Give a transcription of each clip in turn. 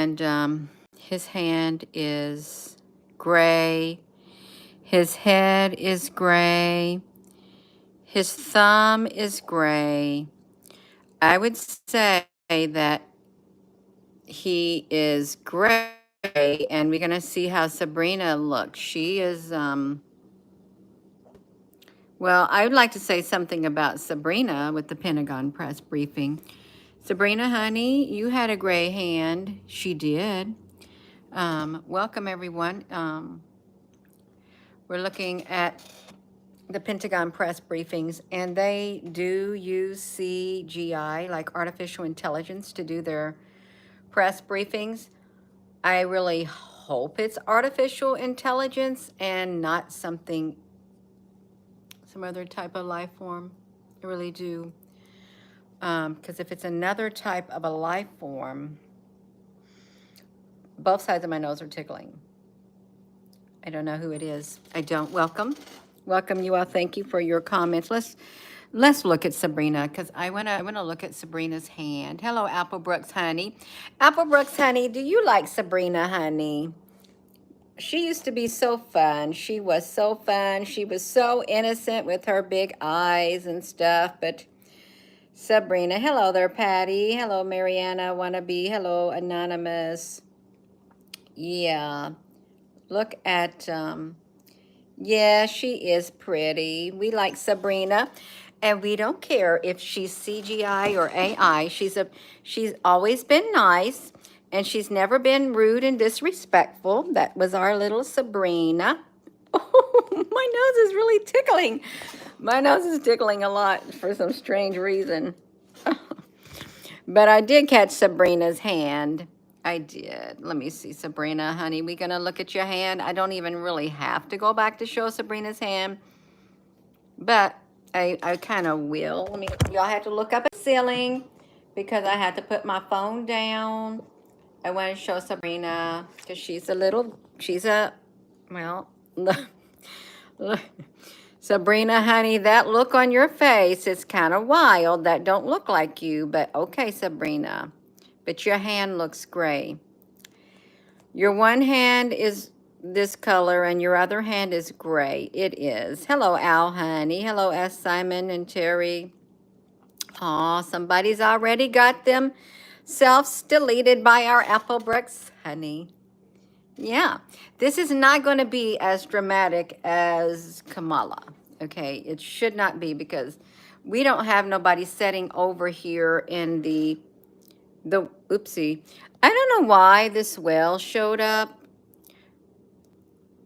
And his hand is gray. His head is gray. His thumb is gray. I would say that he is gray, and we're going to see how Sabrina looks. She is, well, I would like to say something about Sabrina with the Pentagon Press Briefing. Sabrina, honey, you had a gray hand. She did. Welcome, everyone. We're looking at the Pentagon Press Briefings, and they do use CGI, like artificial intelligence, to do their press briefings. I really hope it's artificial intelligence and not some other type of life form. I really do. Because if it's another type of a life form, both sides of my nose are tickling. I don't know who it is. I don't. Welcome you all. Thank you for your comments. Let's look at Sabrina, because I wanna look at Sabrina's hand. Hello, Applebrooks honey. Applebrooks honey, do you like Sabrina, honey? She used to be so fun. She was so fun. She was so innocent with her big eyes and stuff. But Sabrina, hello there, Patty. Hello, Mariana Wannabe. Hello, Anonymous. Yeah. Look at, yeah, she is pretty. We like Sabrina, and we don't care if she's CGI or AI. She's always been nice, and she's never been rude and disrespectful. That was our little Sabrina. Oh, my nose is really tickling. My nose is tickling a lot for some strange reason. But I did catch Sabrina's hand. I did. Let me see, Sabrina, honey. We gonna look at your hand. I don't even really have to go back to show Sabrina's hand, but I kind of will. Y'all have to look up at the ceiling because I had to put my phone down. I want to show Sabrina because well, look. Sabrina, honey, that look on your face is kind of wild. That don't look like you, but okay, Sabrina. But your hand looks gray. Your one hand is this color and your other hand is gray. It is. Hello, Al, honey. Hello, S. Simon and Terry. Aw, somebody's already got them selves deleted by our Applebrooks, honey. Yeah, this is not going to be as dramatic as Kamala. Okay, it should not be because we don't have nobody sitting over here in the oopsie. I don't know why this whale showed up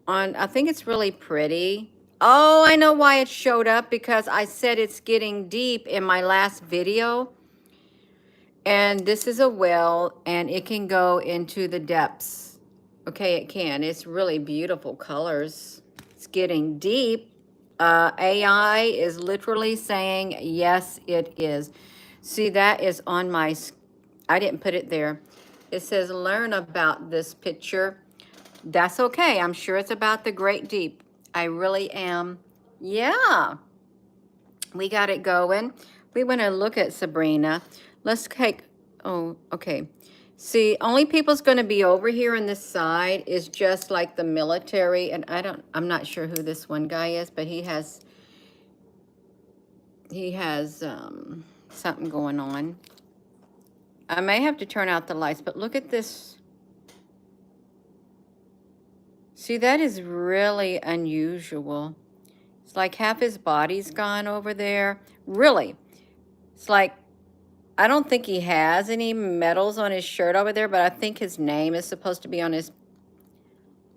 on, I think it's really pretty. Oh, I know why it showed up, because I said it's getting deep in my last video. And this is a whale, and it can go into the depths. Okay, it can. It's really beautiful colors. It's getting deep. AI is literally saying, yes, it is. See, that is on my, I didn't put it there. It says, learn about this picture. That's okay. I'm sure it's about the great deep. I really am. Yeah. We got it going. We want to look at Sabrina. Let's take, oh, okay. See, only people's going to be over here on this side is just like the military. And I'm not sure who this one guy is, but he has something going on. I may have to turn out the lights, but look at this. See, that is really unusual. It's like half his body's gone over there. Really. It's like, I don't think he has any medals on his shirt over there, but I think his name is supposed to be on his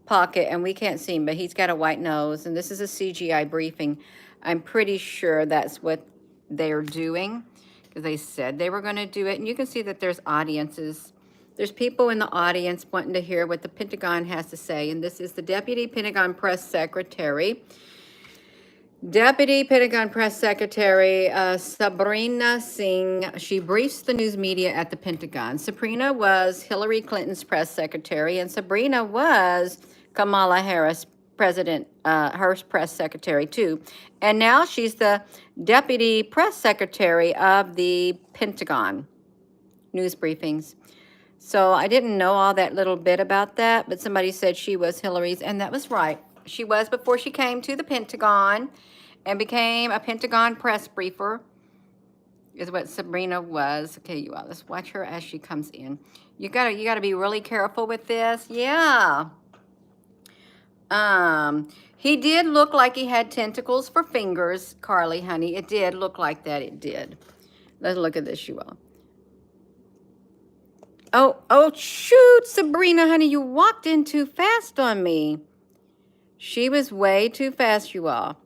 pocket, and we can't see him, but he's got a white nose, and this is a CGI briefing. I'm pretty sure that's what they're doing, because they said they were going to do it, and you can see that there's audiences. There's people in the audience wanting to hear what the Pentagon has to say, and this is the Deputy Pentagon Press Secretary. Deputy Pentagon Press Secretary Sabrina Singh, she briefs the news media at the Pentagon. Sabrina was Hillary Clinton's press secretary, and Sabrina was Kamala Harris, her press secretary too. And now she's the Deputy Press Secretary of the Pentagon. News briefings. So I didn't know all that little bit about that, but somebody said she was Hillary's, and that was right. She was before she came to the Pentagon and became a Pentagon Press Briefer, is what Sabrina was. Okay, you all, let's watch her as she comes in. You gotta be really careful with this. Yeah. He did look like he had tentacles for fingers, Carly, honey. It did look like that. It did. Let's look at this, you all. Oh, shoot, Sabrina, honey, you walked in too fast on me. She was way too fast, you all.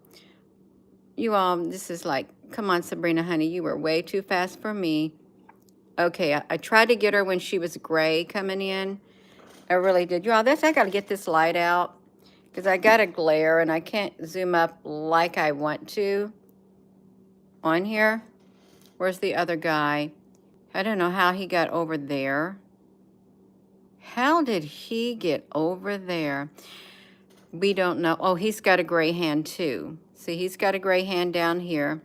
You all, this is like, come on, Sabrina, honey, you were way too fast for me. Okay, I tried to get her when she was gray coming in. I really did. You all, I got to get this light out because I got a glare and I can't zoom up like I want to on here. Where's the other guy? I don't know how he got over there. How did he get over there? We don't know. Oh, he's got a gray hand too. See, he's got a gray hand down here.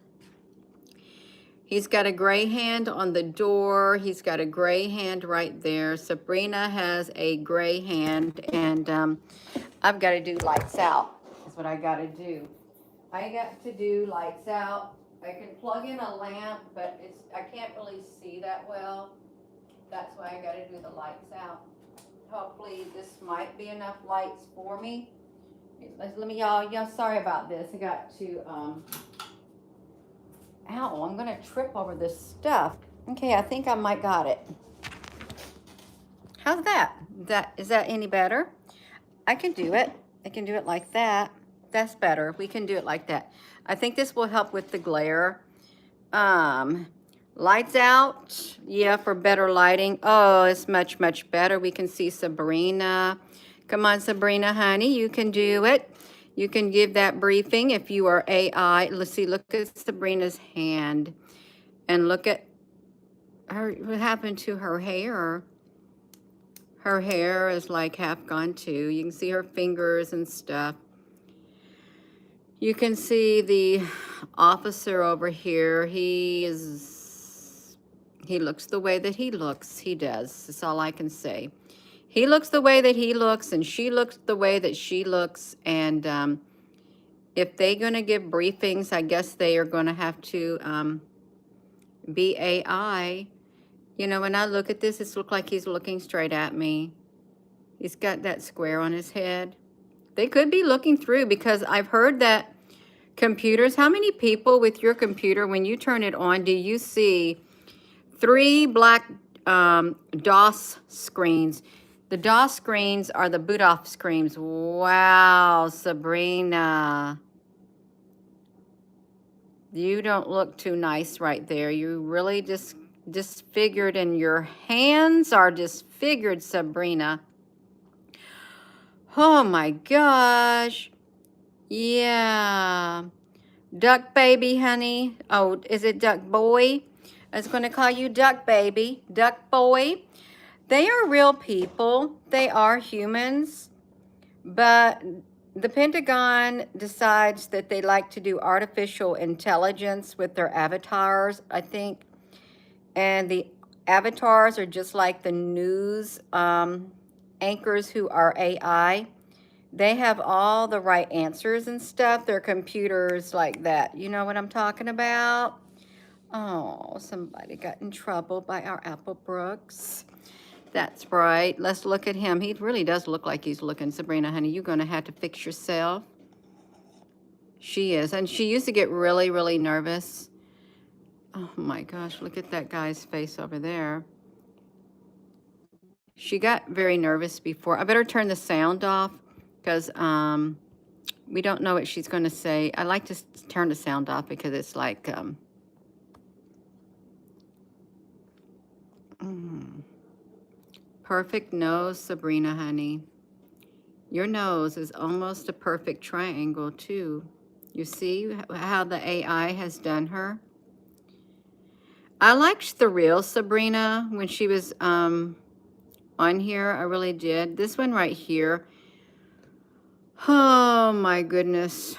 He's got a gray hand on the door. He's got a gray hand right there. Sabrina has a gray hand, and I've got to do lights out. That's what I got to do. I got to do lights out. I can plug in a lamp, but I can't really see that well. That's why I got to do the lights out. Hopefully this might be enough lights for me. Let me, y'all, sorry about this. I got to, ow, I'm going to trip over this stuff. Okay, I think I might got it. How's that? Is that any better? I can do it. I can do it like that. That's better. We can do it like that. I think this will help with the glare. Lights out. Yeah, for better lighting. Oh, it's much, much better. We can see Sabrina. Come on, Sabrina, honey. You can do it. You can give that briefing if you are AI. Let's see. Look at Sabrina's hand. And look at her. What happened to her hair? Her hair is like half gone too. You can see her fingers and stuff. You can see the officer over here. He looks the way that he looks. He does. That's all I can say. He looks the way that he looks, and she looks the way that she looks. And if they're going to give briefings, I guess they are going to have to be AI. You know, when I look at this, it looks like he's looking straight at me. He's got that square on his head. They could be looking through, because I've heard that computers, how many people with your computer, when you turn it on, do you see 3 black DOS screens? The DOS screens are the boot off screens. Wow, Sabrina. You don't look too nice right there. You really just disfigured, and your hands are disfigured, Sabrina. Oh my gosh. Yeah. Duck baby, honey. Oh, is it duck boy? I was going to call you duck baby. Duck boy. They are real people. They are humans. But the Pentagon decides that they like to do artificial intelligence with their avatars, I think. And the avatars are just like the news anchors who are AI. They have all the right answers and stuff. Their computers like that. You know what I'm talking about? Oh, somebody got in trouble by our Apple Brooks. That's right. Let's look at him. He really does look like he's looking. Sabrina, honey, you're going to have to fix yourself. She is. And she used to get really, really nervous. Oh, my gosh. Look at that guy's face over there. She got very nervous before. I better turn the sound off, because we don't know what she's going to say. I like to turn the sound off because it's like... Perfect nose, Sabrina, honey. Your nose is almost a perfect triangle, too. You see how the AI has done her? I liked the real Sabrina when she was on here. I really did. This one right here. Oh, my goodness.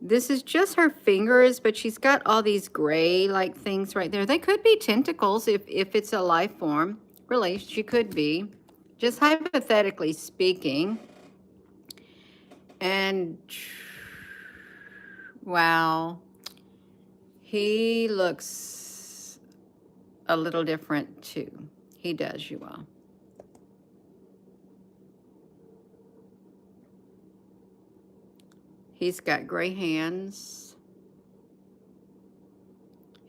This is just her fingers, but she's got all these gray-like things right there. They could be tentacles if it's a life form. Really, she could be. Just hypothetically speaking. And, wow. He looks a little different, too. He does, you all. He's got gray hands.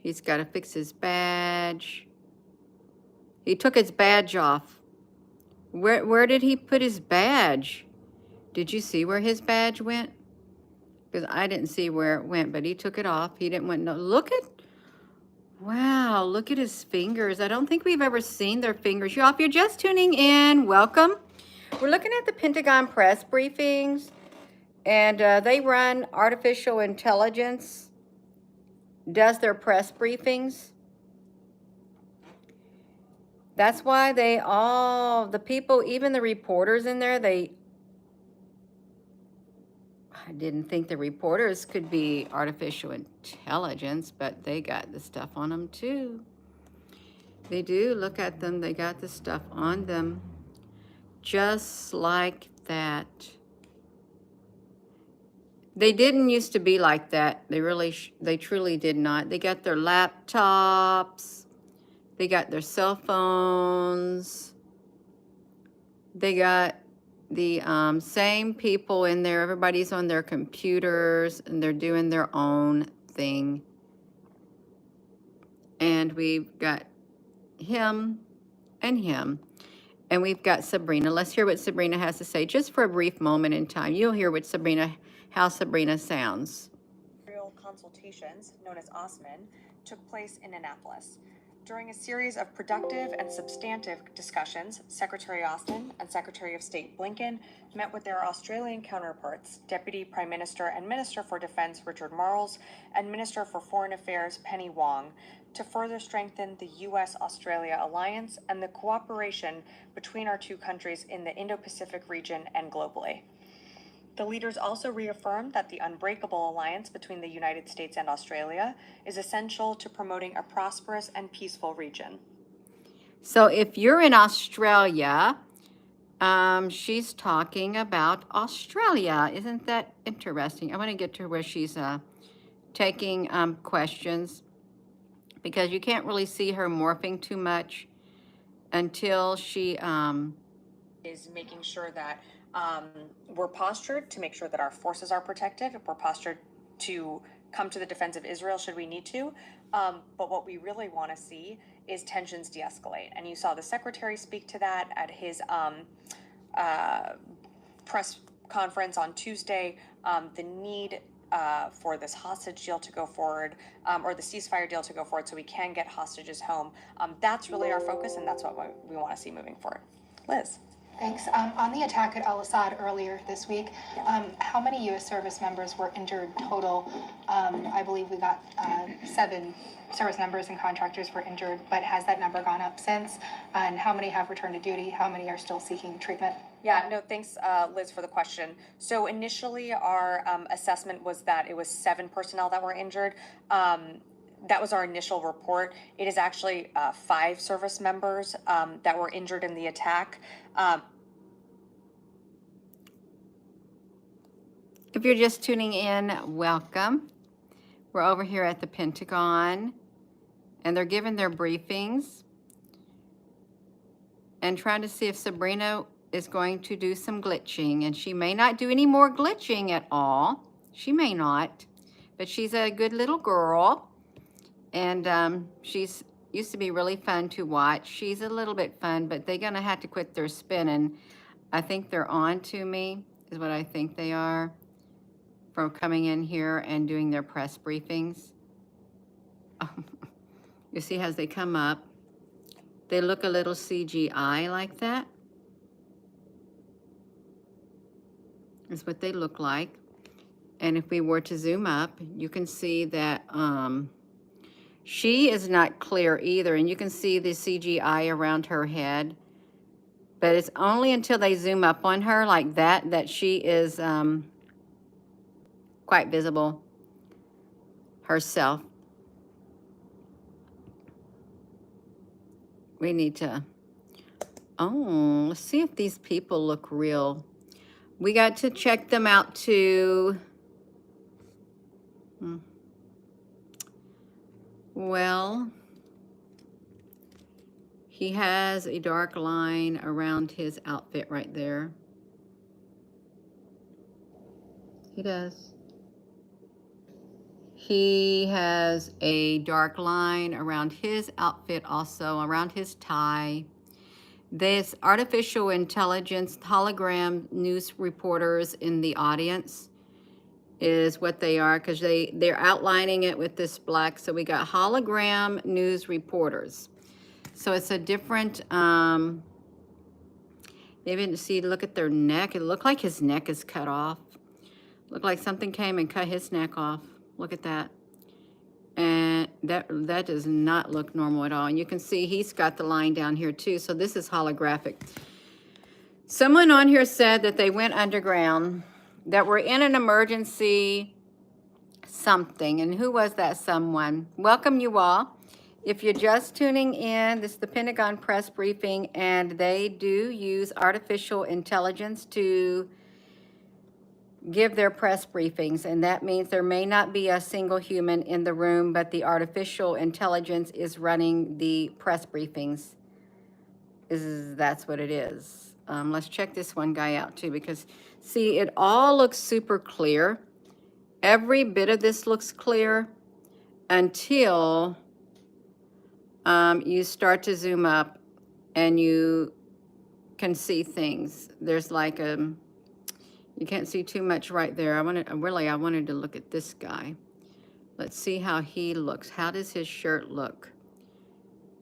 He's got to fix his badge. He took his badge off. Where did he put his badge? Did you see where his badge went? Because I didn't see where it went, but he took it off. He didn't want no. Look at, wow, look at his fingers. I don't think we've ever seen their fingers. You all, if you're just tuning in, welcome. We're looking at the Pentagon Press Briefings, and they run artificial intelligence, does their press briefings. That's why they all, the people, even the reporters in there, I didn't think the reporters could be artificial intelligence, but they got the stuff on them too. They do. Look at them. They got the stuff on them. Just like that. They didn't used to be like that. They truly did not. They got their laptops. They got their cell phones. They got the same people in there. Everybody's on their computers and they're doing their own thing. And we've got him and him. And we've got Sabrina. Let's hear what Sabrina has to say just for a brief moment in time. You'll hear what how Sabrina sounds. Consultations, known as Osman, took place in Annapolis. During a series of productive and substantive discussions, Secretary Austin and Secretary of State Blinken met with their Australian counterparts, Deputy Prime Minister and Minister for Defense Richard Marles and Minister for Foreign Affairs Penny Wong, to further strengthen the U.S.-Australia alliance and the cooperation between our two countries in the Indo-Pacific region and globally. The leaders also reaffirmed that the unbreakable alliance between the United States and Australia is essential to promoting a prosperous and peaceful region. So if you're in Australia, she's talking about Australia. Isn't that interesting? I want to get to where she's taking questions, because you can't really see her morphing too much until she is making sure that we're postured to make sure that our forces are protected. We're postured to come to the defense of Israel should we need to. But what we really want to see is tensions de-escalate. And you saw the secretary speak to that at his press conference on Tuesday. The need for this hostage deal to go forward, or the ceasefire deal to go forward, so we can get hostages home. That's really our focus, and that's what we want to see moving forward. Liz. Thanks. On the attack at Al-Assad earlier this week, how many U.S. service members were injured total? I believe we got 7 service members and contractors were injured, but has that number gone up since? And how many have returned to duty? How many are still seeking treatment? Yeah, no, thanks, Liz, for the question. So initially, our assessment was that it was 7 personnel that were injured. That was our initial report. It is actually 5 service members that were injured in the attack. If you're just tuning in, welcome. We're over here at the Pentagon, and they're giving their briefings and trying to see if Sabrina is going to do some glitching, and she may not do any more glitching at all. She may not, but she's a good little girl, and she's used to be really fun to watch. She's a little bit fun, but they're gonna have to quit their spinning. I think they're on to me, is what I think they are, from coming in here and doing their press briefings. You see as they come up, they look a little CGI like that. Is what they look like. And if we were to zoom up, you can see that she is not clear either. And you can see the CGI around her head. But it's only until they zoom up on her like that that she is quite visible herself. We need to, oh, let's see if these people look real. We got to check them out too. Well, he has a dark line around his outfit right there. He does. He has a dark line around his outfit, also around his tie. There's artificial intelligence hologram news reporters in the audience is what they are, because they're outlining it with this black. So we got hologram news reporters. So it's a different, maybe see, look at their neck. It looked like his neck is cut off. Looked like something came and cut his neck off. Look at that. And that does not look normal at all. And you can see he's got the line down here too. So this is holographic. Someone on here said that they went underground, that we're in an emergency something. And who was that someone? Welcome you all. If you're just tuning in, this is the Pentagon Press Briefing, and they do use artificial intelligence to give their press briefings, and that means there may not be a single human in the room, but the artificial intelligence is running the press briefings. That's what it is. Let's check this one guy out too, because see, it all looks super clear. Every bit of this looks clear until you start to zoom up and you can see things. There's like a, you can't see too much right there. I wanted to look at this guy. Let's see how he looks. How does his shirt look?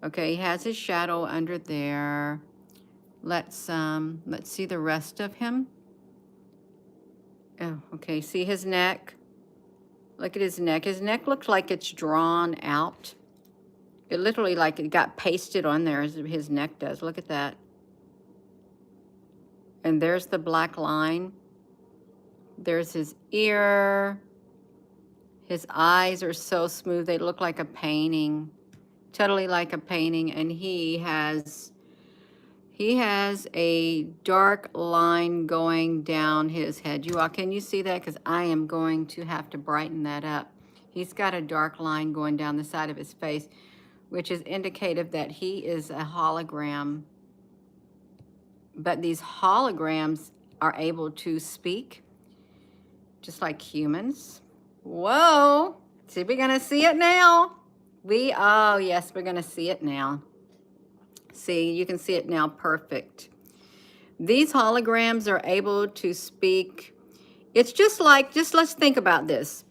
Okay, he has his shadow under there. Let's see the rest of him. Oh, okay, see his neck? Look at his neck. His neck looks like it's drawn out. It literally like it got pasted on there, as his neck does. Look at that. And there's the black line. There's his ear. His eyes are so smooth. They look like a painting. Totally like a painting. And he has a dark line going down his head. You all, can you see that? Because I am going to have to brighten that up. He's got a dark line going down the side of his face, which is indicative that he is a hologram. But these holograms are able to speak just like humans. Whoa. See, we're going to see it now. Oh, yes, we're going to see it now. See, you can see it now. Perfect. These holograms are able to speak. It's just like, let's think about this.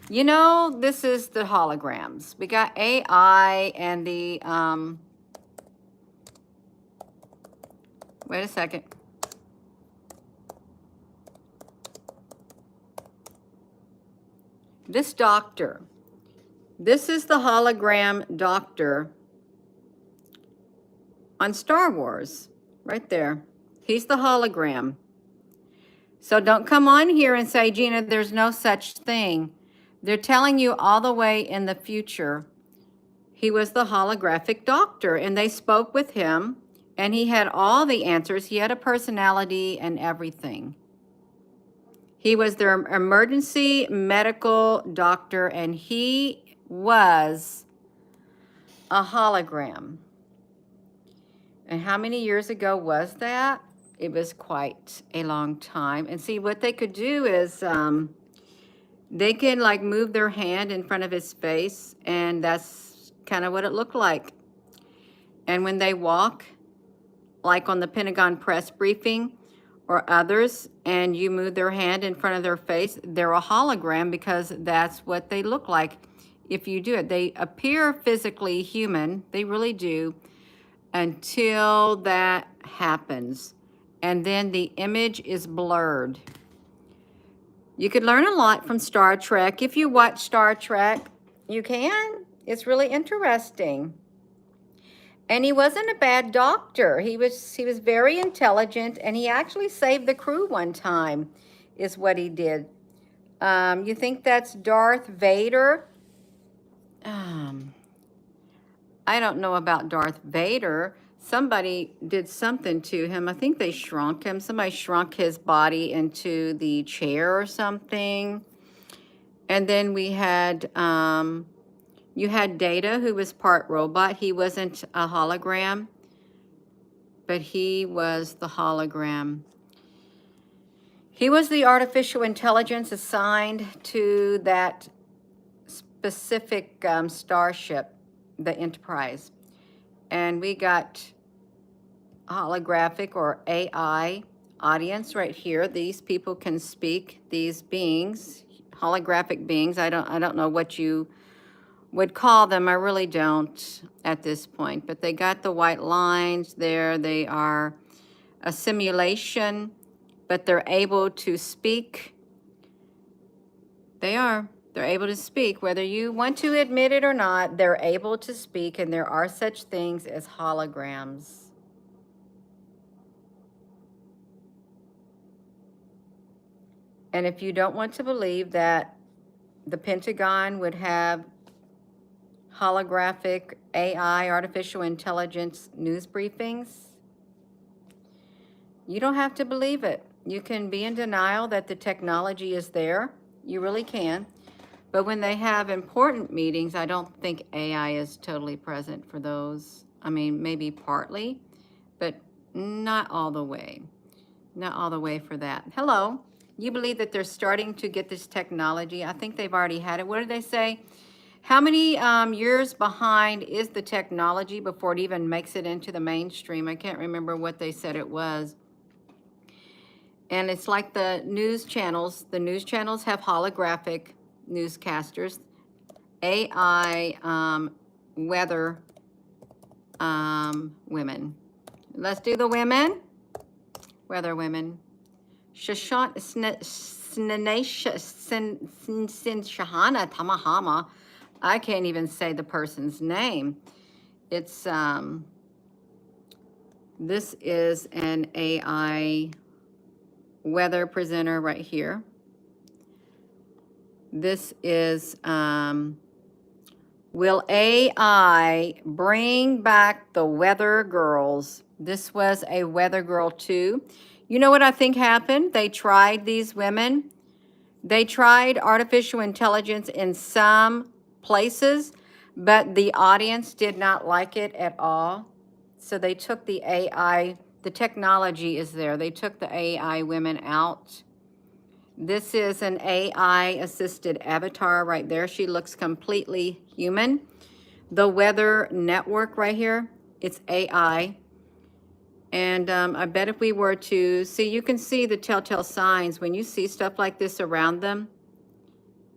You know, this is the holograms. We got AI and the, wait a second. This doctor, this is the hologram doctor on Star Wars, right there. He's the hologram. So don't come on here and say, Gina, there's no such thing. They're telling you all the way in the future. He was the holographic doctor, and they spoke with him, and he had all the answers. He had a personality and everything. He was their emergency medical doctor, and he was a hologram. And how many years ago was that? It was quite a long time. And see, what they could do is they can like move their hand in front of his face, and that's kind of what it looked like. And when they walk, like on the Pentagon Press Briefing or others, and you move their hand in front of their face, they're a hologram, because that's what they look like if you do it. They appear physically human, they really do, until that happens. And then the image is blurred. You could learn a lot from Star Trek. If you watch Star Trek, you can. It's really interesting. And he wasn't a bad doctor. He was very intelligent, and he actually saved the crew one time, is what he did. You think that's Darth Vader? Um, I don't know about Darth Vader. Somebody did something to him. I think they shrunk him. Somebody shrunk his body into the chair or something. And then we had, you had Data, who was part robot. He wasn't a hologram, but he was the hologram. He was the artificial intelligence assigned to that specific starship, the Enterprise. And we got holographic or AI audience right here. These people can speak, these beings, holographic beings. I don't know what you would call them. I really don't at this point, but they got the white lines there. They are a simulation, but they're able to speak. They're able to speak, whether you want to admit it or not. They're able to speak, and there are such things as holograms. And if you don't want to believe that the Pentagon would have holographic AI, artificial intelligence news briefings, you don't have to believe it. You can be in denial that the technology is there. You really can. But when they have important meetings, I don't think AI is totally present for those. I mean, maybe partly, but not all the way. Not all the way for that. Hello. You believe that they're starting to get this technology? I think they've already had it. What did they say? How many years behind is the technology before it even makes it into the mainstream? I can't remember what they said it was. And it's like the news channels. The news channels have holographic newscasters. AI weather women. Let's do the women. Weather women. Shahana Tamahama. I can't even say the person's name. It's this is an AI weather presenter right here. This is will AI bring back the weather girls? This was a weather girl too. You know what I think happened? They tried these women. They tried artificial intelligence in some places, but the audience did not like it at all. So they took the AI, the technology is there. They took the AI women out. This is an AI-assisted avatar right there. She looks completely human. The Weather Network right here, it's AI. And I bet if we were to see, you can see the telltale signs when you see stuff like this around them.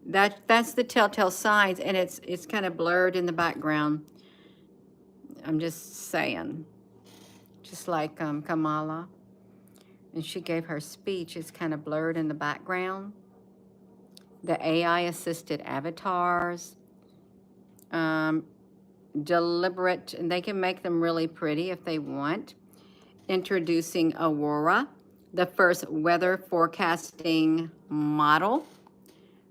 That's the telltale signs, and it's kind of blurred in the background. I'm just saying, just like Kamala, and she gave her speech. It's kind of blurred in the background. The AI-assisted avatars, deliberate, and they can make them really pretty if they want. Introducing Aurora, the first weather forecasting model,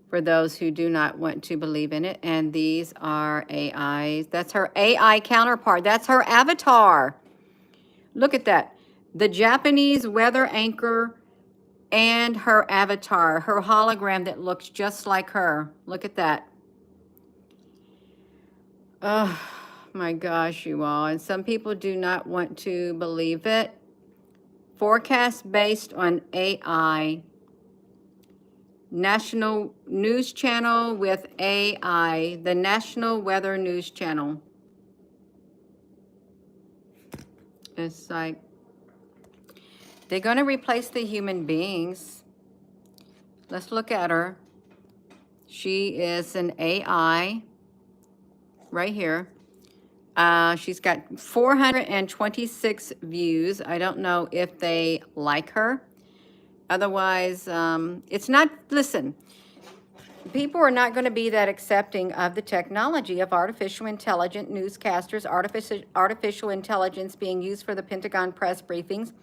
for those who do not want to believe in it. And these are AIs. That's her AI counterpart. That's her avatar. Look at that. The Japanese weather anchor and her avatar, her hologram that looks just like her. Look at that. Oh my gosh, you all. And some people do not want to believe it. Forecast based on AI. National News Channel with AI. The National Weather News Channel. It's like, they're going to replace the human beings. Let's look at her. She is an AI right here. She's got 426 views. I don't know if they like her. Otherwise, it's not, listen, people are not going to be that accepting of the technology of artificial intelligent newscasters, artificial intelligence being used for the Pentagon press briefings,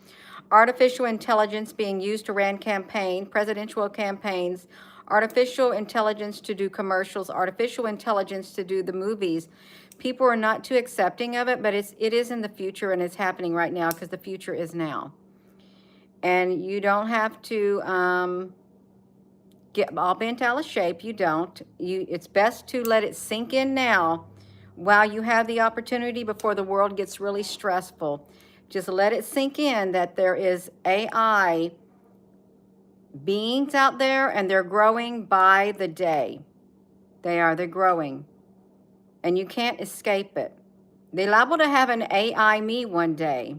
artificial intelligence being used to run presidential campaigns, artificial intelligence to do commercials, artificial intelligence to do the movies. People are not too accepting of it, but it is in the future, and it's happening right now because the future is now. And you don't have to get all bent out of shape. You don't. It's best to let it sink in now while you have the opportunity before the world gets really stressful. Just let it sink in that there is AI beings out there, and they're growing by the day. They're growing. And you can't escape it. They're liable to have an AI me one day.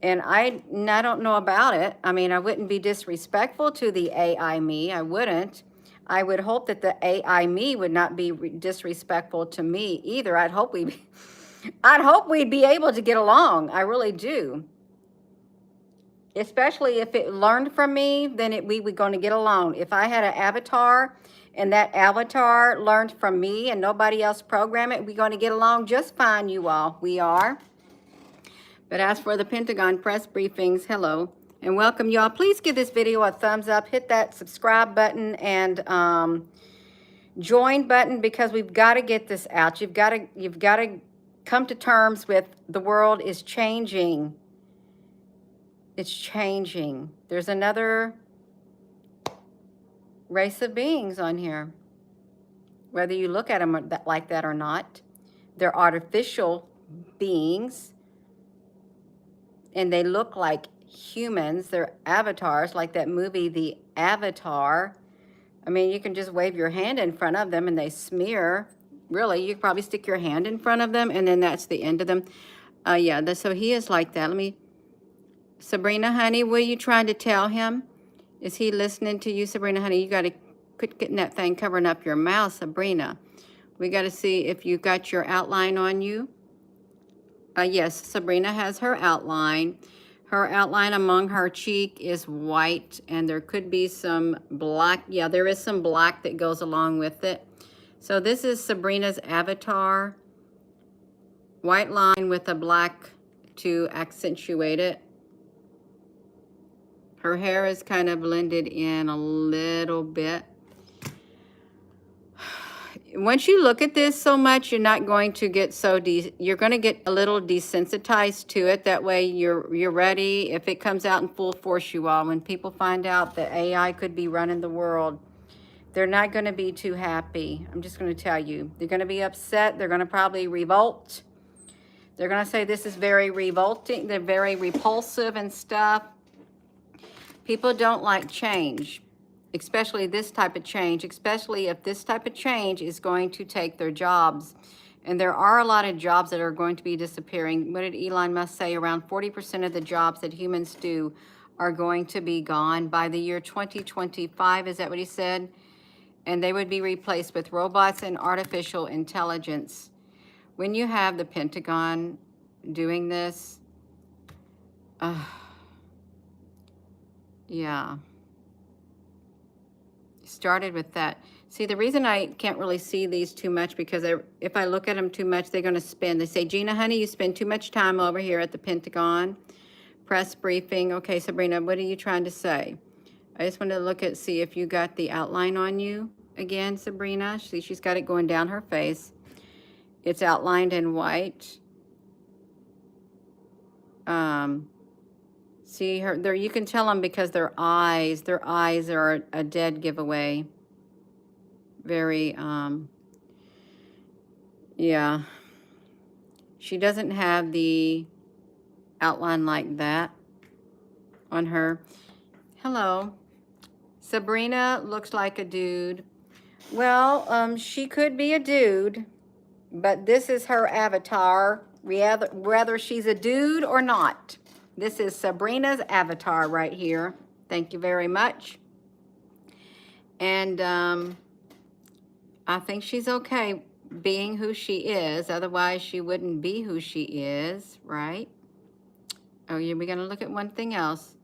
And I don't know about it. I mean, I wouldn't be disrespectful to the AI me. I wouldn't. I would hope that the AI me would not be disrespectful to me either. I'd hope we'd be able to get along. I really do. Especially if it learned from me, then we were going to get along. If I had an avatar and that avatar learned from me and nobody else programmed it, we're going to get along just fine, you all. We are. But as for the Pentagon Press Briefings, hello and welcome, y'all. Please give this video a thumbs up. Hit that subscribe button and join button, because we've got to get this out. You've got to come to terms with the world is changing. It's changing. There's another race of beings on here. Whether you look at them like that or not, they're artificial beings, and they look like humans. They're avatars, like that movie, The Avatar. I mean, you can just wave your hand in front of them and they smear. Really, you could probably stick your hand in front of them and then that's the end of them. Yeah, so he is like that. Sabrina, honey, what are you trying to tell him? Is he listening to you, Sabrina, honey? You got to quit getting that thing covering up your mouth, Sabrina. We got to see if you got your outline on you. Yes, Sabrina has her outline. Her outline among her cheek is white, and there could be some black. Yeah, there is some black that goes along with it. So this is Sabrina's avatar. White line with a black to accentuate it. Her hair is kind of blended in a little bit. Once you look at this so much, you're not going to get you're going to get a little desensitized to it. That way you're ready. If it comes out in full force, you all, when people find out that AI could be running the world, they're not going to be too happy. I'm just going to tell you. They're going to be upset. They're going to probably revolt. They're going to say this is very revolting. They're very repulsive and stuff. People don't like change, especially this type of change, especially if this type of change is going to take their jobs. And there are a lot of jobs that are going to be disappearing. What did Elon Musk say? Around 40% of the jobs that humans do are going to be gone by the year 2025. Is that what he said? And they would be replaced with robots and artificial intelligence. When you have the Pentagon doing this, yeah. Started with that. See, the reason I can't really see these too much, because if I look at them too much, they're going to spin. They say, Gina, honey, you spend too much time over here at the Pentagon Press Briefing. Okay, Sabrina, what are you trying to say? I just wanted to see if you got the outline on you again, Sabrina. See, she's got it going down her face. It's outlined in white. See her there, you can tell them because their eyes are a dead giveaway. Very, yeah. She doesn't have the outline like that on her. Hello. Sabrina looks like a dude. Well, she could be a dude, but this is her avatar, whether she's a dude or not. This is Sabrina's avatar right here. Thank you very much. And I think she's okay being who she is. Otherwise, she wouldn't be who she is, right? Oh, yeah, we're going to look at one thing else.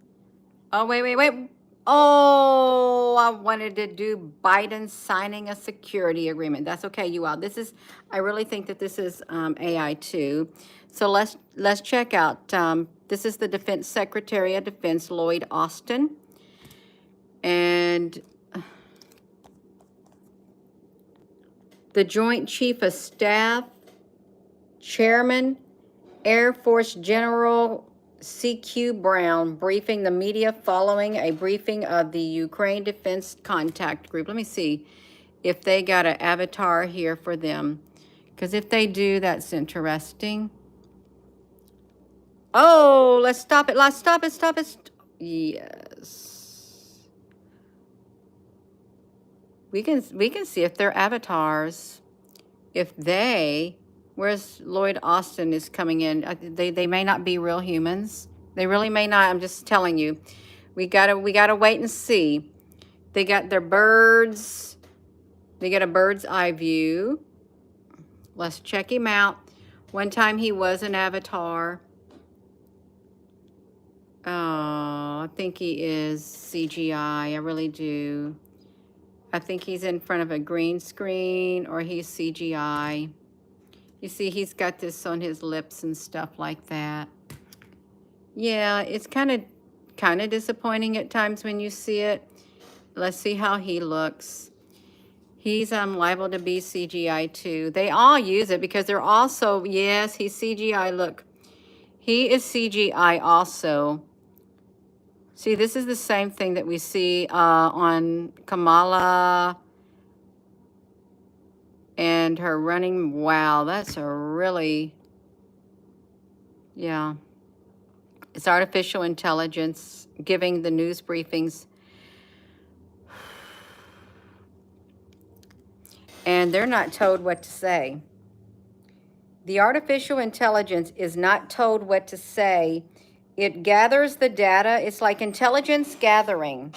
Oh, wait. Oh, I wanted to do Biden signing a security agreement. That's okay, you all. I really think that this is AI too. So let's check out. This is the Defense Secretary of Defense, Lloyd Austin. And the Joint Chief of Staff, Chairman, Air Force General C.Q. Brown, briefing the media following a briefing of the Ukraine Defense Contact Group. Let me see if they got an avatar here for them. Because if they do, that's interesting. Oh, let's stop it. Let's stop it. Stop it. Yes. We can see if they're avatars. If they, where's Lloyd Austin is coming in. They may not be real humans. They really may not. I'm just telling you. We gotta wait and see. They got their birds. They got a bird's eye view. Let's check him out. One time he was an avatar. Oh, I think he is CGI. I really do. I think he's in front of a green screen or he's CGI. You see, he's got this on his lips and stuff like that. Yeah, it's kind of disappointing at times when you see it. Let's see how he looks. He's liable to be CGI too. They all use it because they're also, yes, he's CGI. Look, he is CGI also. See, this is the same thing that we see on Kamala and her running. Wow, that's a really, yeah. It's artificial intelligence giving the news briefings. And they're not told what to say. The artificial intelligence is not told what to say. It gathers the data. It's like intelligence gathering.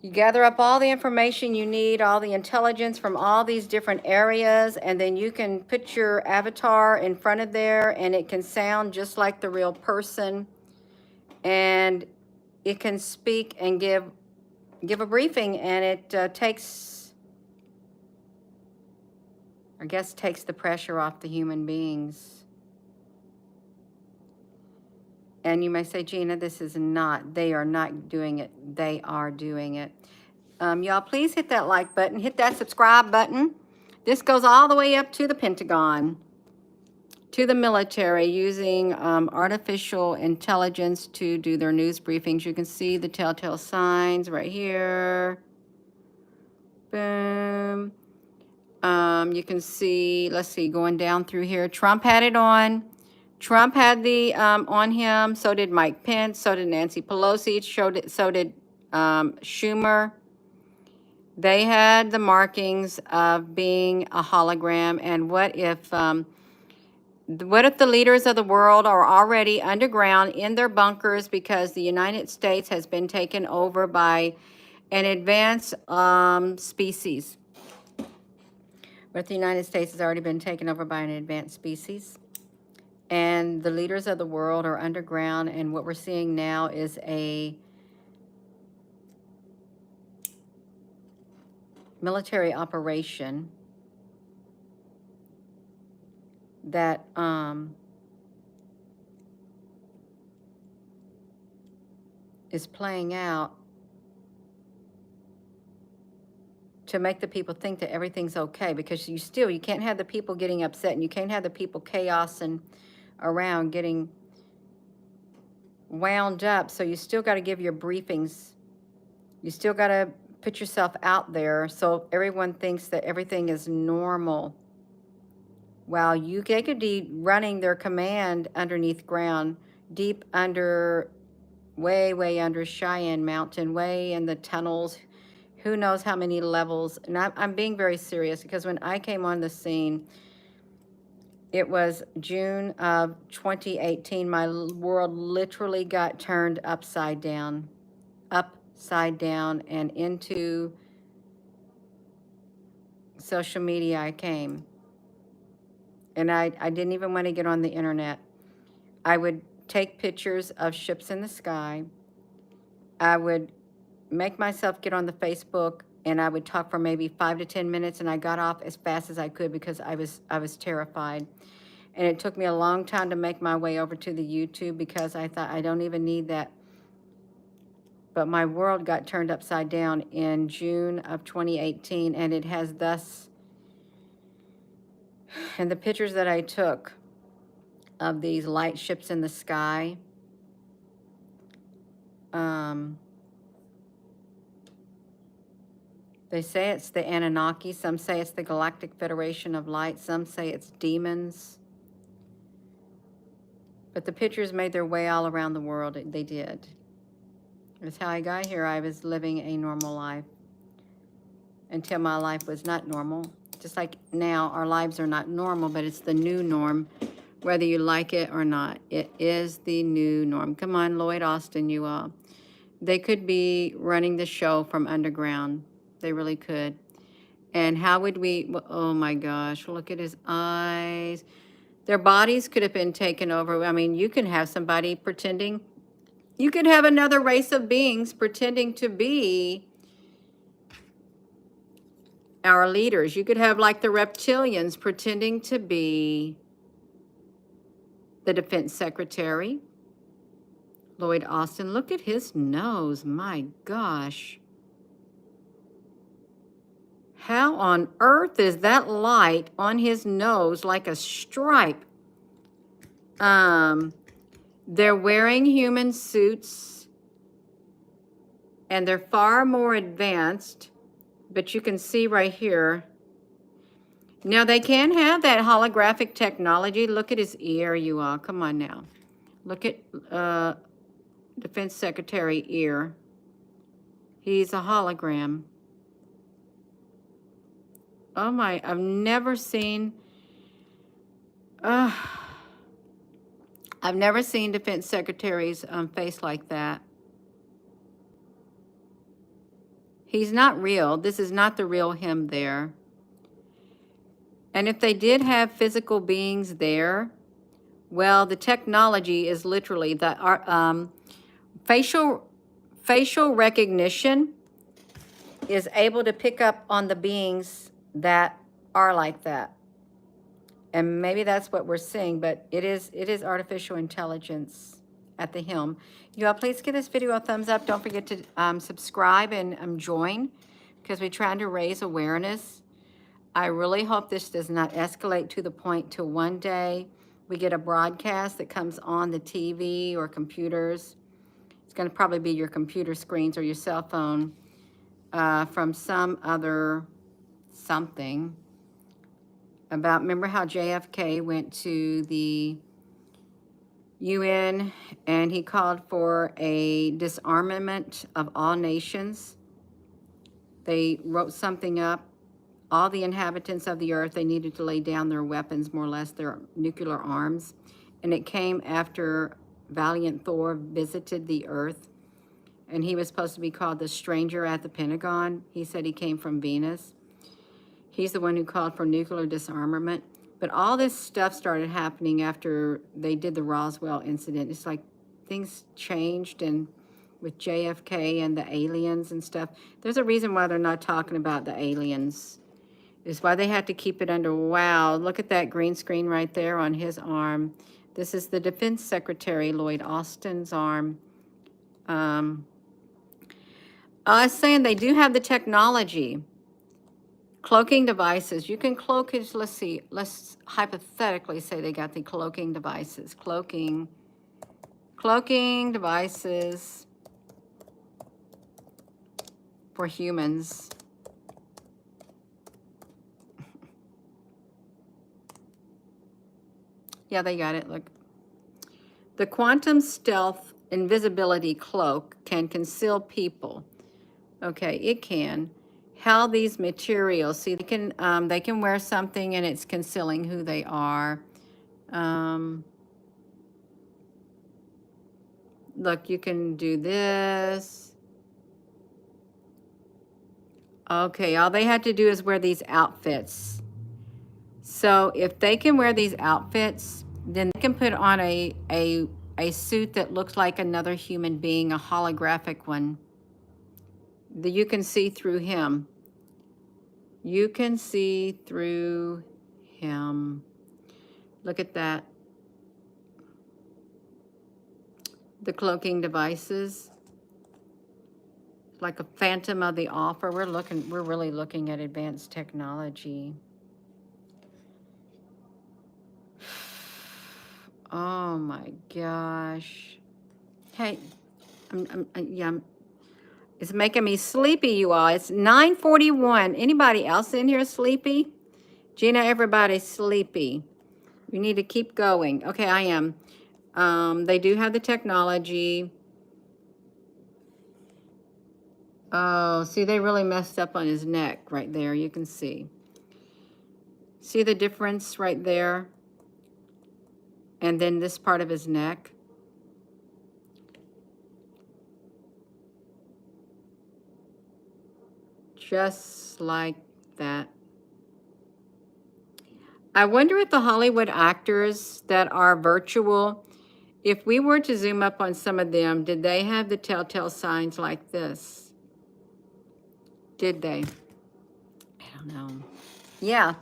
You gather up all the information you need, all the intelligence from all these different areas, and then you can put your avatar in front of there, and it can sound just like the real person. And it can speak and give a briefing, and it takes, I guess, takes the pressure off the human beings. And you may say, Gina, this is not, they are not doing it. They are doing it. Y'all, please hit that like button. Hit that subscribe button. This goes all the way up to the Pentagon, to the military, using artificial intelligence to do their news briefings. You can see the telltale signs right here. Boom. You can see, let's see, going down through here. Trump had it on. Trump had the on him. So did Mike Pence. So did Nancy Pelosi. So did Schumer. They had the markings of being a hologram. And what if the leaders of the world are already underground in their bunkers because the United States has been taken over by an advanced species? But the United States has already been taken over by an advanced species. And the leaders of the world are underground. And what we're seeing now is a military operation that is playing out to make the people think that everything's okay, because you can't have the people getting upset, and you can't have the people chaos and around getting wound up. So you still got to give your briefings. You still got to put yourself out there so everyone thinks that everything is normal. While they could be running their command underneath ground, deep under, way under Cheyenne Mountain, way in the tunnels. Who knows how many levels? And I'm being very serious, because when I came on the scene, it was June of 2018. My world literally got turned upside down, and into social media I came. And I didn't even want to get on the internet. I would take pictures of ships in the sky. I would make myself get on the Facebook, and I would talk for maybe 5 to 10 minutes, and I got off as fast as I could because I was terrified. And it took me a long time to make my way over to the YouTube, because I thought I don't even need that. but my world got turned upside down in June of 2018, and it has thus, and the pictures that I took of these light ships in the sky, they say it's the Anunnaki, some say it's the Galactic Federation of Light, some say it's demons. But the pictures made their way all around the world. They did. That's how I got here. I was living a normal life until my life was not normal. Just like now, our lives are not normal, but it's the new norm, whether you like it or not. It is the new norm. Come on, Lloyd Austin, you all. They could be running the show from underground. They really could. And how would we, oh my gosh, look at his eyes. Their bodies could have been taken over. I mean, you can have somebody pretending, you could have another race of beings pretending to be our leaders. You could have like the reptilians pretending to be the defense secretary, Lloyd Austin. Look at his nose, my gosh. How on earth is that light on his nose like a stripe? They're wearing human suits, and they're far more advanced, but you can see right here. Now, they can have that holographic technology. Look at his ear, you all. Come on now. Look at Defense Secretary ear. He's a hologram. Oh my, I've never seen Defense Secretary's face like that. He's not real. This is not the real him there. And if they did have physical beings there, well, the technology is literally the facial recognition is able to pick up on the beings that are like that. And maybe that's what we're seeing, but it is artificial intelligence at the helm. You all, please give this video a thumbs up. Don't forget to subscribe and join, because we're trying to raise awareness. I really hope this does not escalate to the point till one day we get a broadcast that comes on the TV or computers. It's going to probably be your computer screens or your cell phone from some other something about, remember how JFK went to the UN and he called for a disarmament of all nations. They wrote something up. All the inhabitants of the earth, they needed to lay down their weapons, more or less their nuclear arms. And it came after Valiant Thor visited the earth. And he was supposed to be called the stranger at the Pentagon. He said he came from Venus. He's the one who called for nuclear disarmament. But all this stuff started happening after they did the Roswell incident. It's like things changed, and with JFK and the aliens and stuff. There's a reason why they're not talking about the aliens. It's why they had to keep it under, wow, look at that green screen right there on his arm. This is the Defense Secretary, Lloyd Austin's arm. I was saying they do have the technology. Cloaking devices. You can cloak it. Let's see. Let's hypothetically say they got the cloaking devices. Cloaking devices for humans. Yeah, they got it. Look. The quantum stealth invisibility cloak can conceal people. Okay, it can. How these materials, see, they can wear something and it's concealing who they are. Look, you can do this. Okay, all they had to do is wear these outfits. So if they can wear these outfits, then they can put on a suit that looks like another human being, a holographic one. You can see through him. You can see through him. Look at that. The cloaking devices. like a Phantom of the Opera. We're really looking at advanced technology. Oh my gosh. Hey, it's making me sleepy, you all. It's 9:41. Anybody else in here sleepy? Gina, everybody's sleepy. We need to keep going. Okay, I am. They do have the technology. Oh, see, they really messed up on his neck right there. You can see. See the difference right there? And then this part of his neck. Just like that. I wonder if the Hollywood actors that are virtual, if we were to zoom up on some of them, did they have the telltale signs like this? Did they? I don't know. Yeah.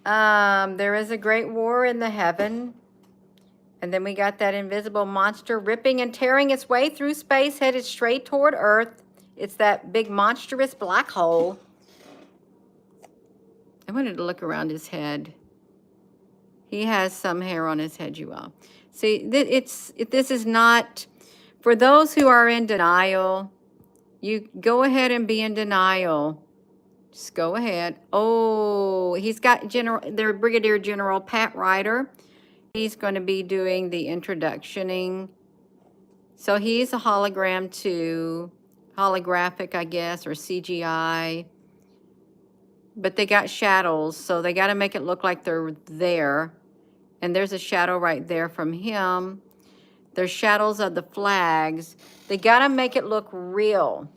There is a great war in the heaven. And then we got that invisible monster ripping and tearing its way through space, headed straight toward Earth. It's that big monstrous black hole. I wanted to look around his head. He has some hair on his head, you all. See, this is not, for those who are in denial, you go ahead and be in denial. Just go ahead. Oh, he's got their Brigadier General Pat Ryder. He's going to be doing the introductioning. So he's a hologram too, holographic, I guess, or CGI. But they got shadows, so they got to make it look like they're there. And there's a shadow right there from him. There's shadows of the flags. They got to make it look real.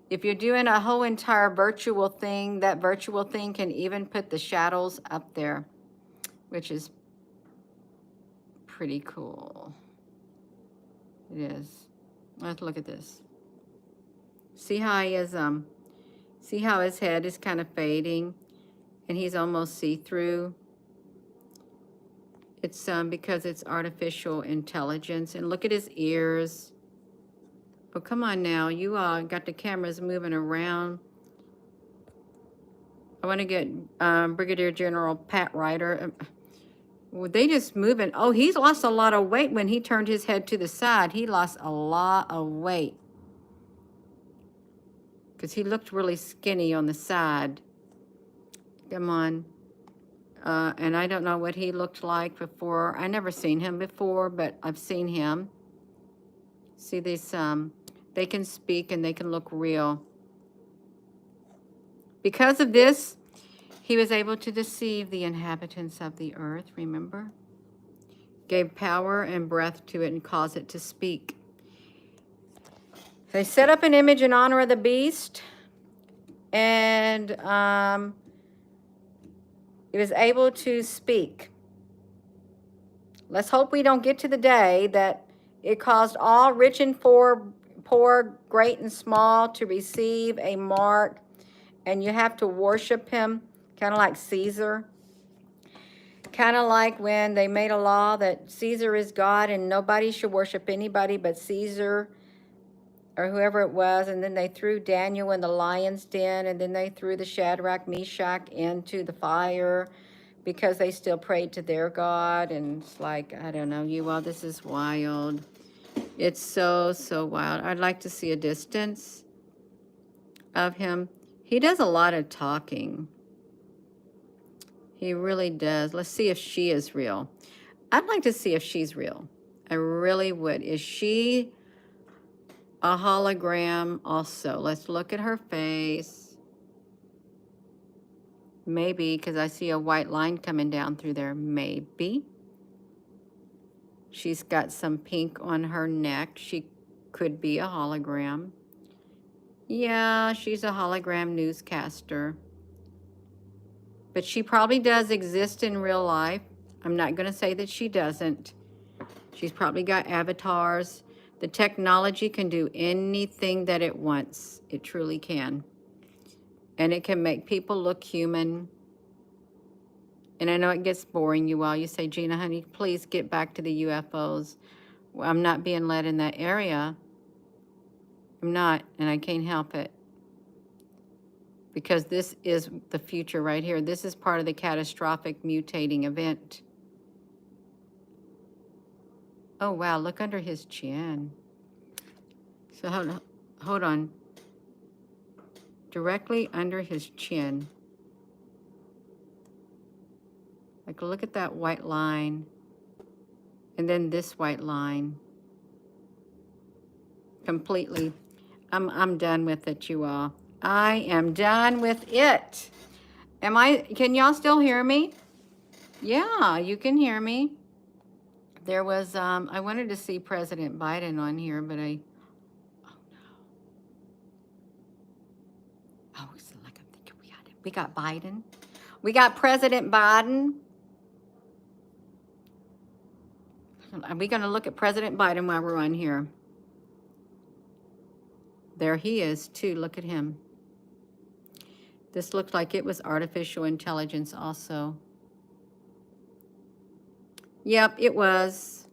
If you're doing a whole entire virtual thing, that virtual thing can even put the shadows up there, which is pretty cool. It is. Let's look at this. See how he is, see how his head is kind of fading and he's almost see-through? It's because it's artificial intelligence. And look at his ears. Oh, come on now. You got the cameras moving around. I want to get Brigadier General Pat Ryder. Well, they just moving. Oh, he's lost a lot of weight when he turned his head to the side. He lost a lot of weight. Because he looked really skinny on the side. Come on. And I don't know what he looked like before. I never seen him before, but I've seen him. See these, they can speak and they can look real. Because of this, he was able to deceive the inhabitants of the earth, remember? Gave power and breath to it and caused it to speak. They set up an image in honor of the beast, and it was able to speak. Let's hope we don't get to the day that it caused all rich and poor, great and small to receive a mark, and you have to worship him, kind of like Caesar. Kind of like when they made a law that Caesar is God and nobody should worship anybody but Caesar or whoever it was. And then they threw Daniel in the lion's den, and then they threw the Shadrach, Meshach into the fire because they still prayed to their God. And it's like, I don't know, you all, this is wild. It's so, so wild. I'd like to see a distance of him. He does a lot of talking. He really does. Let's see if she is real. I'd like to see if she's real. I really would. Is she a hologram also? Let's look at her face. Maybe, because I see a white line coming down through there. Maybe. She's got some pink on her neck. She could be a hologram. Yeah, she's a hologram newscaster. But she probably does exist in real life. I'm not going to say that she doesn't. She's probably got avatars. The technology can do anything that it wants. It truly can. And it can make people look human. And I know it gets boring, you all. You say, Gina, honey, please get back to the UFOs. Well, I'm not being led in that area. I'm not, and I can't help it. Because this is the future right here. This is part of the catastrophic mutating event. Oh, wow, look under his chin. So hold on. Directly under his chin. Like, look at that white line. And then this white line. Completely. I'm done with it, you all. I am done with it. Can y'all still hear me? Yeah, you can hear me. There was, I wanted to see President Biden on here, but oh it's like I'm thinking we got him. We got Biden. We got President Biden. Are we going to look at President Biden while we're on here? There he is, too. Look at him. This looked like it was artificial intelligence also. Yep, it was.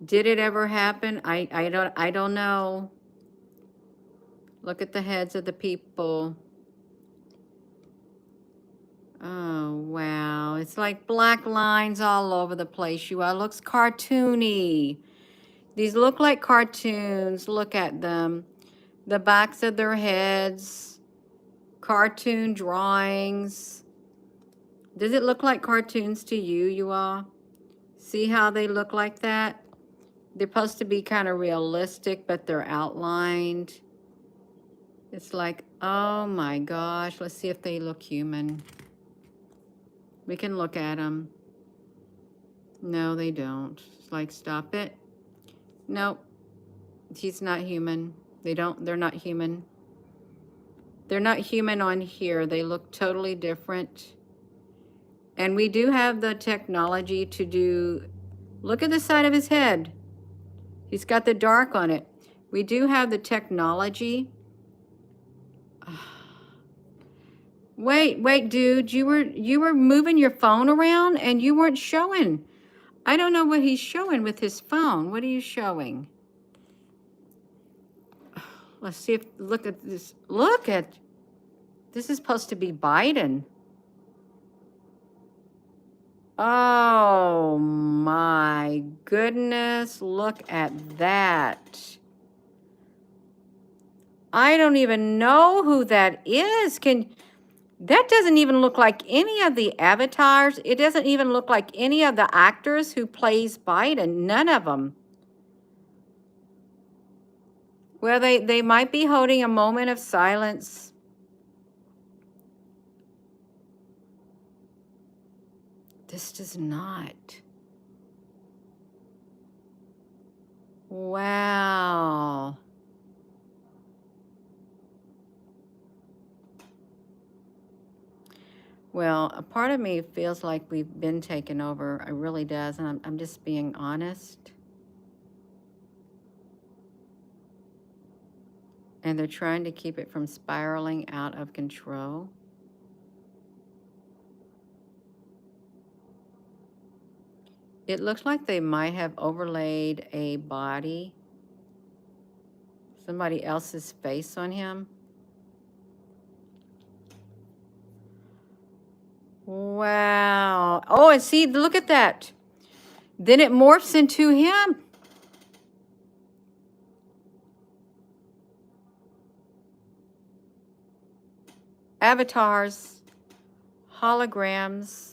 Did it ever happen? I don't know. Look at the heads of the people. Oh, wow. It's like black lines all over the place. You all looks cartoony. These look like cartoons. Look at them. The backs of their heads. Cartoon drawings. Does it look like cartoons to you, you all? See how they look like that? They're supposed to be kind of realistic, but they're outlined. It's like, oh my gosh. Let's see if they look human. We can look at them. No, they don't. It's like, stop it. Nope. He's not human. They're not human. They're not human on here. They look totally different. And we do have the technology to do, look at the side of his head. He's got the dark on it. We do have the technology. Wait, dude, you were moving your phone around and you weren't showing. I don't know what he's showing with his phone. What are you showing? Let's see if, look at this. This is supposed to be Biden. Oh my goodness, look at that. I don't even know who that is. That doesn't even look like any of the avatars. It doesn't even look like any of the actors who plays Biden. None of them. Well, they might be holding a moment of silence. This does not. Wow. Well, a part of me feels like we've been taken over. It really does. And I'm just being honest. And they're trying to keep it from spiraling out of control. It looks like they might have overlaid a body, somebody else's face on him. Wow. Oh, and see, look at that. Then it morphs into him. Avatars, holograms.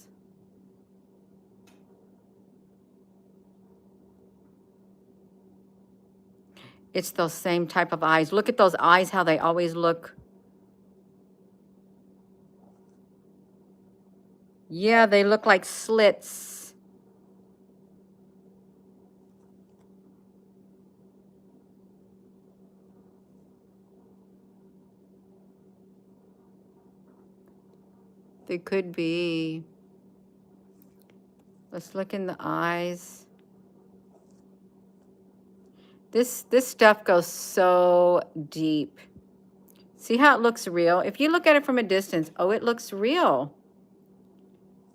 It's those same type of eyes. Look at those eyes, how they always look. Yeah, they look like slits. They could be. Let's look in the eyes. This stuff goes so deep. See how it looks real? If you look at it from a distance, oh, it looks real.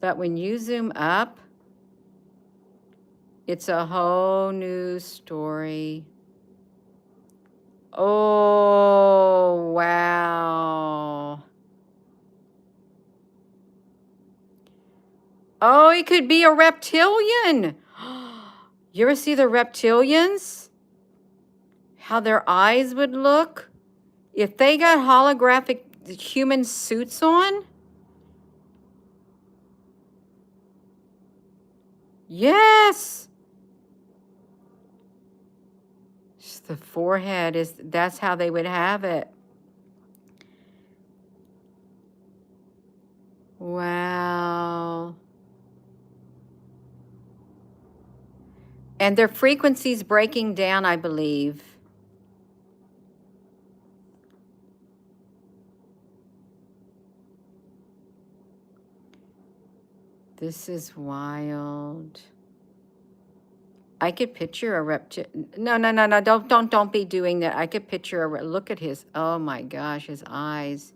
But when you zoom up, it's a whole new story. Oh, wow. Oh, he could be a reptilian. You ever see the reptilians? How their eyes would look? If they got holographic human suits on? Yes. Just the forehead is, that's how they would have it. Wow. And their frequency's breaking down, I believe. This is wild. I could picture a reptilian. No. Don't be doing that. I could picture look at his, oh my gosh, his eyes.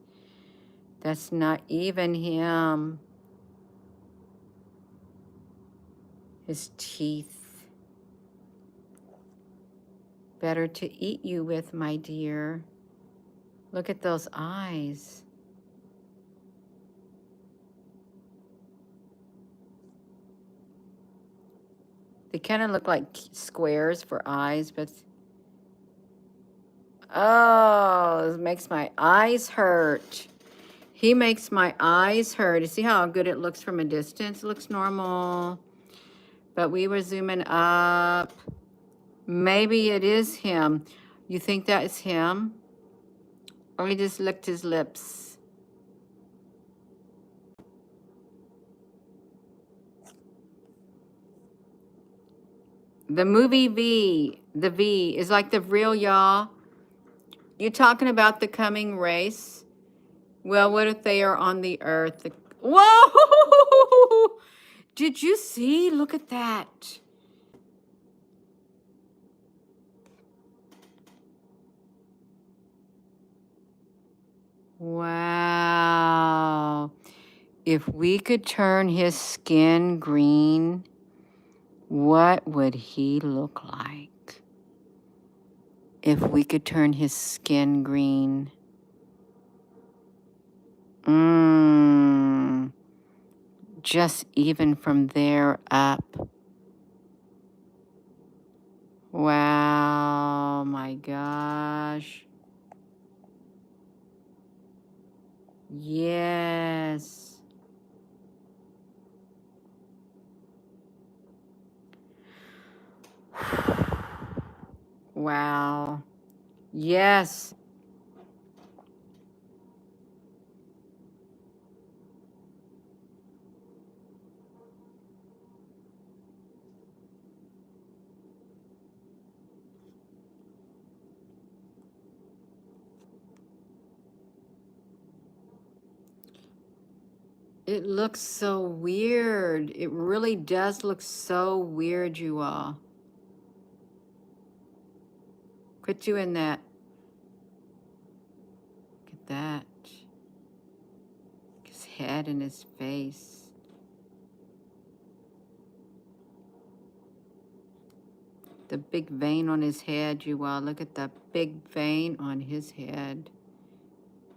That's not even him. His teeth. Better to eat you with, my dear. Look at those eyes. They kind of look like squares for eyes, but oh, this makes my eyes hurt. He makes my eyes hurt. You see how good it looks from a distance? It looks normal. But we were zooming up. Maybe it is him. You think that is him? Or he just licked his lips? The movie V, the V, is like the real y'all. You talking about the coming race? Well, what if they are on the earth? Whoa! Did you see? Look at that. Wow. If we could turn his skin green, what would he look like? If we could turn his skin green. Just even from there up. Wow, my gosh. Yes. Wow. Yes. It looks so weird. It really does look so weird, you all. Quit doing that. Look at that. His head and his face. The big vein on his head, you all. Look at the big vein on his head.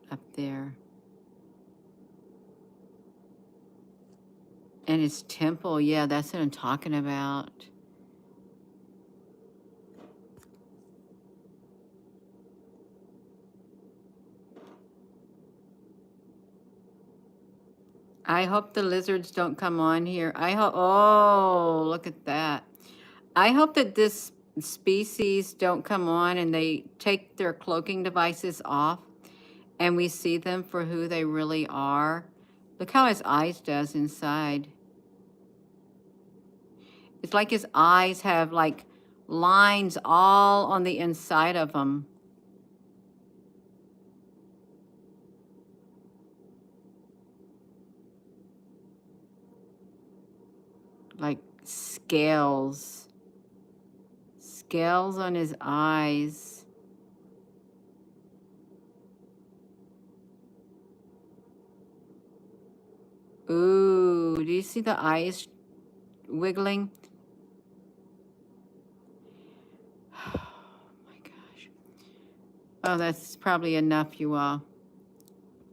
Up there. And his temple, yeah, that's what I'm talking about. I hope the lizards don't come on here. I hope, oh, look at that. I hope that this species don't come on and they take their cloaking devices off and we see them for who they really are. Look how his eyes does inside. It's like his eyes have like lines all on the inside of them. Like scales. Scales on his eyes. Ooh, do you see the eyes wiggling? Oh my gosh. Oh, that's probably enough, you all.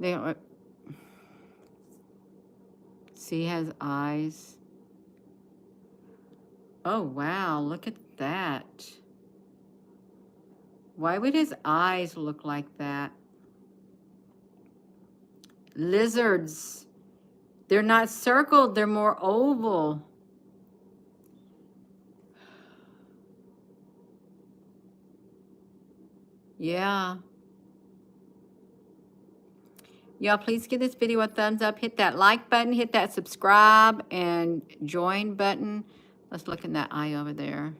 They don't, see, he has eyes. Oh, wow, look at that. Why would his eyes look like that? Lizards. They're not circled, they're more oval. Yeah. Y'all, please give this video a thumbs up. Hit that like button, hit that subscribe and join button. Let's look in that eye over there.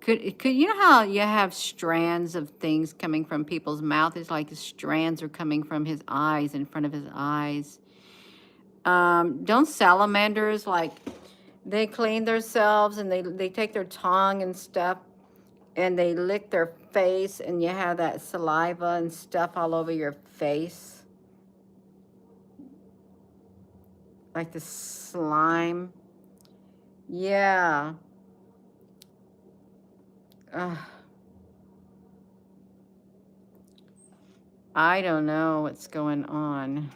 Could you know how you have strands of things coming from people's mouth? It's like the strands are coming from his eyes, in front of his eyes. Don't salamanders, like, they clean themselves and they take their tongue and stuff and they lick their face and you have that saliva and stuff all over your face? Like the slime. Yeah. Ugh. I don't know what's going on.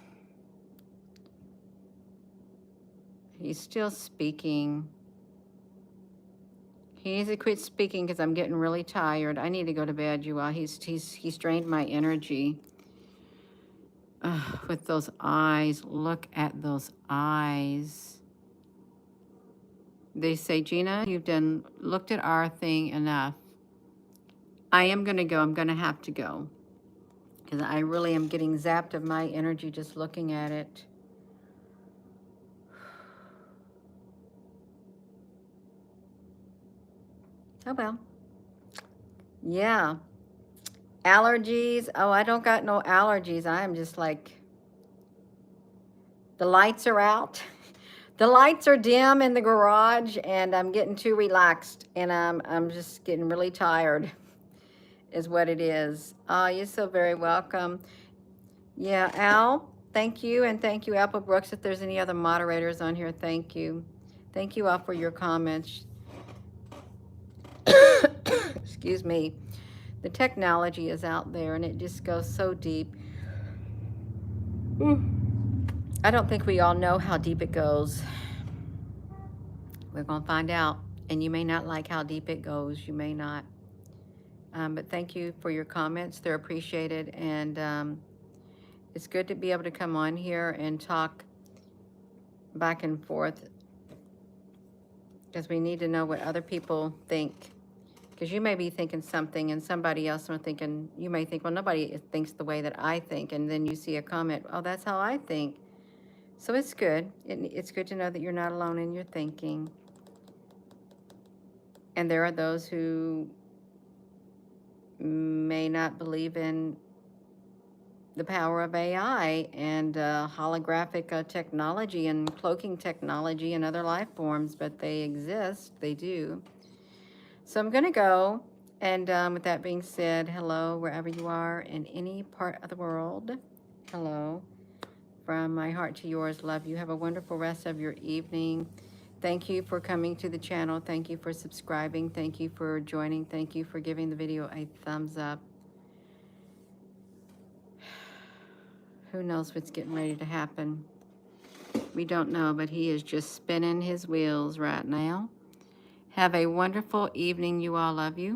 He's still speaking. He needs to quit speaking because I'm getting really tired. I need to go to bed, you all. He's drained my energy. With those eyes. Look at those eyes. They say, Gina, you've looked at our thing enough. I am going to go. I'm going to have to go. Because I really am getting zapped of my energy just looking at it. Oh, well. Yeah. Allergies. Oh, I don't got no allergies. I am just like, the lights are out. The lights are dim in the garage and I'm getting too relaxed and I'm just getting really tired is what it is. Oh, you're so very welcome. Yeah, Al, thank you. And thank you, Apple Brooks. If there's any other moderators on here, thank you. Thank you all for your comments. Excuse me. The technology is out there and it just goes so deep. I don't think we all know how deep it goes. We're going to find out. And you may not like how deep it goes. You may not. But thank you for your comments. They're appreciated. And it's good to be able to come on here and talk back and forth. Because we need to know what other people think. Because you may be thinking something and somebody else are thinking, you may think, well, nobody thinks the way that I think. And then you see a comment, oh, that's how I think. So it's good. It's good to know that you're not alone in your thinking. And there are those who may not believe in the power of AI and holographic technology and cloaking technology and other life forms, but they exist. They do. So I'm going to go. And with that being said, hello, wherever you are in any part of the world. Hello. From my heart to yours, love you. Have a wonderful rest of your evening. Thank you for coming to the channel. Thank you for subscribing. Thank you for joining. Thank you for giving the video a thumbs up. Who knows what's getting ready to happen? We don't know, but he is just spinning his wheels right now. Have a wonderful evening. You all, love you.